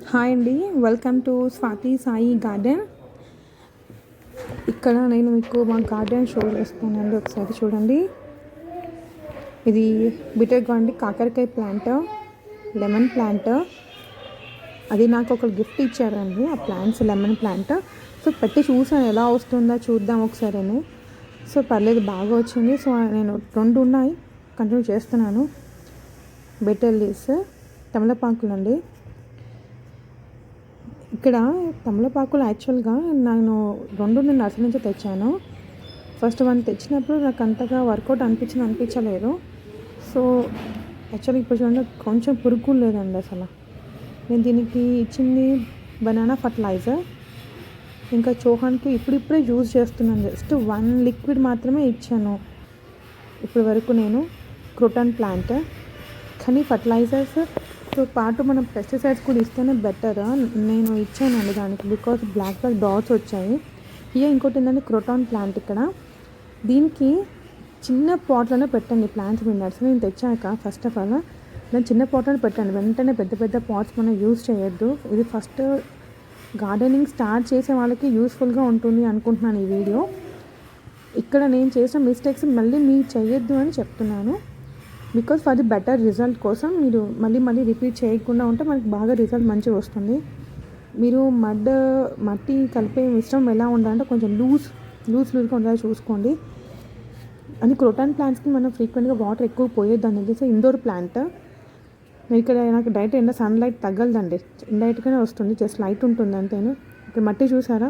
Hi అండి, welcome to Swathi Sai garden. ఇక్కడ నేను మీకు మా గార్డెన్ షో చేస్తానండి. ఒకసారి చూడండి. ఇది బిటర్ గార్డెన్ కాకరకాయ ప్లాంట్, లెమన్ ప్లాంట్. అది నాకు ఒక గిఫ్ట్ ఇచ్చారండి. ఆ ప్లాంట్స్ లెమన్ ప్లాంట్. సో పెట్టి చూసాను ఎలా వస్తుందో చూద్దాం ఒకసారి అని. సో పర్లేదు, బాగా వచ్చింది. సో నేను 2 ఉన్నాయి, కంటిన్యూ చేస్తున్నాను. బెటర్ లీవ్స్ తమలపాకులు అండి. ఇక్కడ తమలపాకులు యాక్చువల్గా నేను 2 నర్సరీ నుంచి తెచ్చాను. ఫస్ట్ 1 తెచ్చినప్పుడు నాకు అంతగా వర్కౌట్ అనిపించలేదు. సో యాక్చువల్గా ఇప్పుడు చూడండి, కొంచెం పురుగు లేదండి అసలు. నేను దీనికి ఇచ్చింది బనానా ఫర్టిలైజర్, ఇంకా చోహాన్కి ఇప్పుడిప్పుడే యూజ్ చేస్తున్నాను. జస్ట్ 1 లిక్విడ్ మాత్రమే ఇచ్చాను ఇప్పటి వరకు నేను. క్రోటాన్ ప్లాంట్ కానీ ఫర్టిలైజర్స్తో పాటు మనం పెస్టిసైడ్స్ కూడా ఇస్తేనే బెటర్. నేను ఇచ్చానండి దానికి, బికాస్ బ్లాక్ డాట్స్ వచ్చాయి. ఇక ఇంకోటి ఏంటంటే క్రోటాన్ ప్లాంట్. ఇక్కడ దీనికి చిన్న పాట్లోనే పెట్టండి ప్లాంట్స్. మీ నర్సరీ నేను తెచ్చాక ఫస్ట్ ఆఫ్ ఆల్ నేను చిన్న పాట్లోనే పెట్టండి. వెంటనే పెద్ద పెద్ద పాట్స్ మనం యూజ్ చేయొద్దు. ఇది ఫస్ట్ గార్డెనింగ్ స్టార్ట్ చేసే వాళ్ళకి యూస్ఫుల్గా ఉంటుంది అనుకుంటున్నాను ఈ వీడియో. ఇక్కడ నేను చేసిన మిస్టేక్స్ మళ్ళీ మీరు చేయొద్దు అని చెప్తున్నాను. Because for the better result కోసం మీరు మళ్ళీ రిపీట్ చేయకుండా ఉంటే మనకి బాగా రిజల్ట్ మంచిగా వస్తుంది. మీరు మట్టి కలిపే మిశ్రమం ఎలా ఉండాలంటే కొంచెం లూజ్గా ఉండాలి చూసుకోండి. అని క్రోటాన్ ప్లాంట్స్కి మనం ఫ్రీక్వెంట్గా వాటర్ ఎక్కువ పోయేది అనేది. So indoor plant. ఇక్కడ నాకు డైరెక్ట్ సన్లైట్ తగ్గలదండి, ఇండైరెక్ట్గానే వస్తుంది. జస్ట్ లైట్ ఉంటుంది అంతేను. ఇక్కడ మట్టి చూసారా,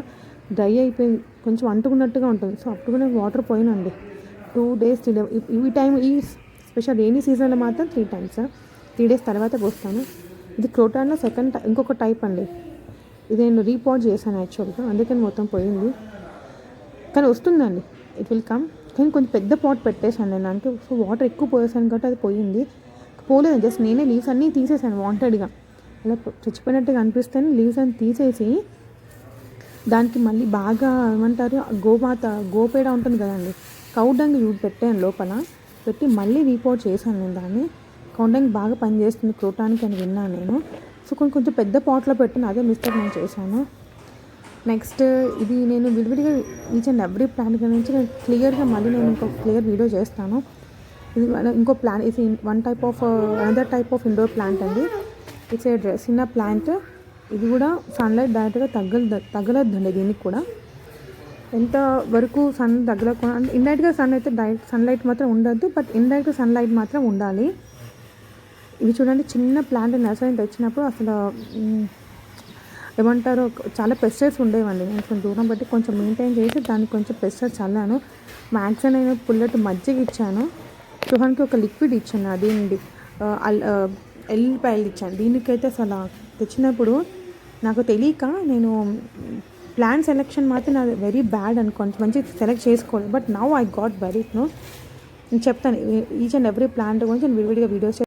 డ్రై అయిపోయి కొంచెం అంటుకున్నట్టుగా ఉంటుంది. సో అప్పుడు వాటర్ పోయినండి 2 days 3 days. ఈ టైం ఈ స్పెషల్ రెయినీ సీజన్లో మాత్రం 3 times 3 days తర్వాత పోస్తాను. ఇది క్రోటాన్లో ఇంకొక టైప్ అండి. ఇది నేను రీపాట్ చేశాను యాక్చువల్గా, అందుకని మొత్తం పోయింది. కానీ వస్తుందండి, ఇట్ విల్ కమ్. కానీ కొంచెం పెద్ద పాట్ పెట్టేశాను నేను, అంటే సో వాటర్ ఎక్కువ పోయేసాను కాబట్టి అది పోయింది. పోలేదు, జస్ట్ నేనే లీవ్స్ అన్నీ తీసేసాను వాంటెడ్గా. అలా చచ్చిపోయినట్టుగా అనిపిస్తే లీవ్స్ అన్ని తీసేసి దానికి మళ్ళీ బాగా ఏమంటారు గోపేడ ఉంటుంది కదండి, కౌడంగ్ పెట్టాను లోపల పెట్టి మళ్ళీ రీపోర్ట్ చేశాను నేను దాన్ని. కౌంటింగ్ బాగా పనిచేస్తుంది క్రోటానికి అని విన్నాను నేను. సో కొంచెం పెద్ద పాట్లో పెట్టిన అదే మిస్టేక్ నేను చేశాను. నెక్స్ట్ ఇది నేను విడివిడిగా ఈచ్ అండ్ ఎవ్రీ ప్లాంట్ గురించి నేను క్లియర్గా మళ్ళీ నేను ఇంకొక క్లియర్ వీడియో చేస్తాను. ఇది ఇంకో ప్లాంట్, ఇది another type of indoor plant అండి. ఇట్స్ ఏ చిన్న ప్లాంట్. ఇది కూడా సన్లైట్ డైరెక్ట్గా తగలొద్దండి దీనికి కూడా. ఎంత వరకు సన్ తగలకుండా అంటే ఇండైరెక్ట్గా సన్ అయితే డైరెక్ట్ సన్లైట్ మాత్రం ఉండద్దు, బట్ ఇండైరెక్ట్గా సన్లైట్ మాత్రం ఉండాలి. ఇవి చూడండి, చిన్న ప్లాంట్ నర్సరీ తెచ్చినప్పుడు అసలు ఏమంటారో చాలా పెస్టిసైడ్స్ ఉండేవండి. నేను కొంచెం దూరం బట్టి కొంచెం మెయింటైన్ చేసి దానికి కొంచెం పెస్టిసైడ్స్ చల్లాను. మ్యాక్సిమం నేను పుల్లటి మజ్జిగ ఇచ్చాను. చుహాన్కి ఒక లిక్విడ్ ఇచ్చాను, అదేంటి ఎల్లిపాయలు ఇచ్చాను. దీనికైతే అసలు తెచ్చినప్పుడు నాకు తెలియక నేను ప్లాంట్ సెలెక్షన్ మాత్రం నాది వెరీ బ్యాడ్ అనుకోండి, మంచి సెలెక్ట్ చేసుకోవాలి. But now I got very నేను చెప్తాను ఈచ్ అండ్ ఎవ్రీ ప్లాంట్ గురించి నేను విడివిడిగా వీడియోస్